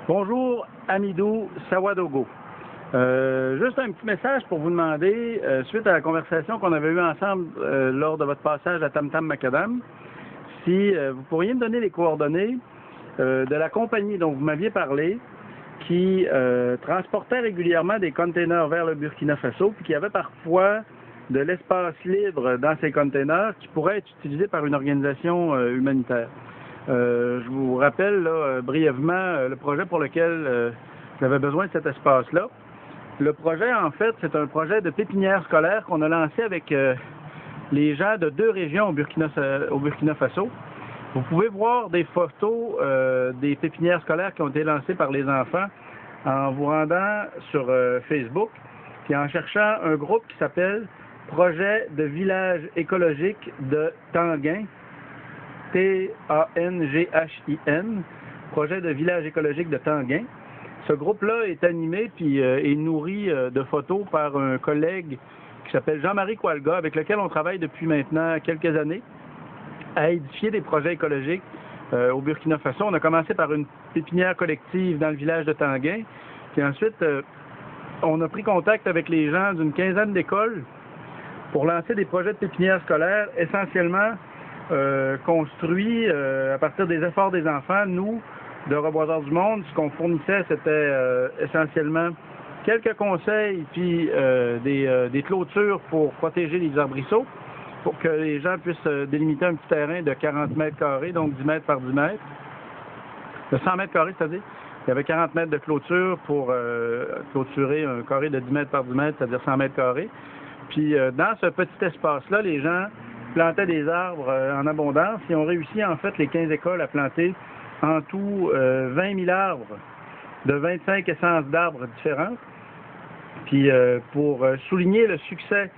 Bonjour, Amidou Sawadogo. Juste un petit message pour vous demander, suite à la conversation qu'on avait eue ensemble lors de votre passage à Tam Tam Macadam, si vous pourriez me donner les coordonnées de la compagnie dont vous m'aviez parlé, qui transportait régulièrement des containers vers le Burkina Faso, puis qui avait parfois de l'espace libre dans ces containers qui pourrait être utilisé par une organisation humanitaire. Je vous rappelle là, brièvement le projet pour lequel j'avais besoin de cet espace-là. Le projet, en fait, c'est un projet de pépinière scolaire qu'on a lancé avec les gens de 2 régions au Burkina Faso. Vous pouvez voir des photos des pépinières scolaires qui ont été lancées par les enfants en vous rendant sur Facebook et en cherchant un groupe qui s'appelle Projet de village écologique de Tanghin. T-A-N-G-H-I-N, projet de village écologique de Tanghin. Ce groupe-là est animé puis est nourri de photos par un collègue qui s'appelle Jean-Marie Koualga, avec lequel on travaille depuis maintenant quelques années à édifier des projets écologiques au Burkina Faso. On a commencé par une pépinière collective dans le village de Tanghin, puis ensuite on a pris contact avec les gens d'une quinzaine d'écoles pour lancer des projets de pépinière scolaire essentiellement construit à partir des efforts des enfants. Nous, de Reboiseurs du Monde, ce qu'on fournissait, c'était essentiellement quelques conseils, puis des clôtures pour protéger les arbrisseaux, pour que les gens puissent délimiter un petit terrain de 40 mètres carrés, donc 10 mètres par 10 mètres, de 100 mètres carrés, c'est-à-dire. Il y avait 40 mètres de clôture pour clôturer un carré de 10 mètres par 10 mètres, c'est-à-dire 100 mètres carrés. Puis dans ce petit espace-là, les gens plantaient des arbres en abondance. Ils ont réussi, en fait, les 15 écoles à planter en tout 20 000 arbres de 25 essences d'arbres différentes. Puis pour souligner le succès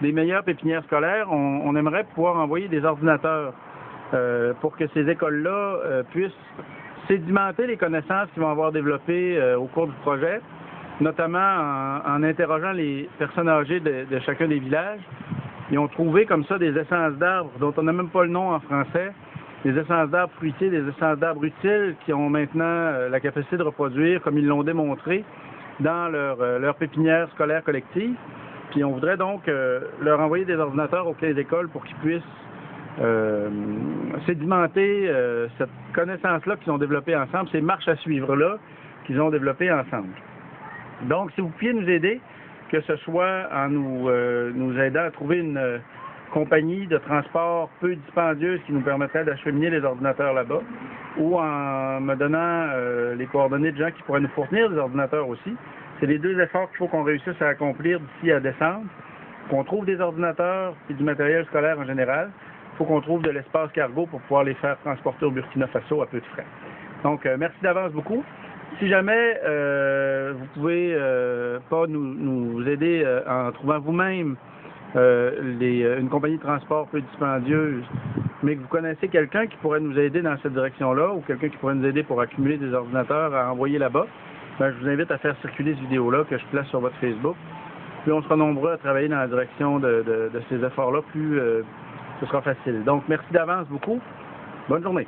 des meilleures pépinières scolaires, on aimerait pouvoir envoyer des ordinateurs pour que ces écoles-là puissent sédimenter les connaissances qu'ils vont avoir développées au cours du projet, notamment en interrogeant les personnes âgées de chacun des villages. Ils ont trouvé comme ça des essences d'arbres dont on n'a même pas le nom en français, des essences d'arbres fruitiers, des essences d'arbres utiles qui ont maintenant la capacité de reproduire, comme ils l'ont démontré, dans leur pépinière scolaire collective. Puis on voudrait donc leur envoyer des ordinateurs auprès des écoles pour qu'ils puissent sédimenter cette connaissance-là qu'ils ont développée ensemble, ces marches à suivre-là qu'ils ont développées ensemble. Donc, si vous pouviez nous aider, que ce soit en nous aidant à trouver une compagnie de transport peu dispendieuse qui nous permettrait d'acheminer les ordinateurs là-bas, ou en me donnant les coordonnées de gens qui pourraient nous fournir des ordinateurs aussi. C'est les 2 efforts qu'il faut qu'on réussisse à accomplir d'ici à décembre, qu'on trouve des ordinateurs et du matériel scolaire en général. Il faut qu'on trouve de l'espace cargo pour pouvoir les faire transporter au Burkina Faso à peu de frais. Donc, merci d'avance beaucoup. Si jamais vous pouvez pas nous aider en trouvant vous-même une compagnie de transport peu dispendieuse, mais que vous connaissez quelqu'un qui pourrait nous aider dans cette direction-là, ou quelqu'un qui pourrait nous aider pour accumuler des ordinateurs à envoyer là-bas, ben, je vous invite à faire circuler cette vidéo-là que je place sur votre Facebook. Puis on sera nombreux à travailler dans la direction de ces efforts-là, plus ce sera facile. Donc, merci d'avance beaucoup. Bonne journée.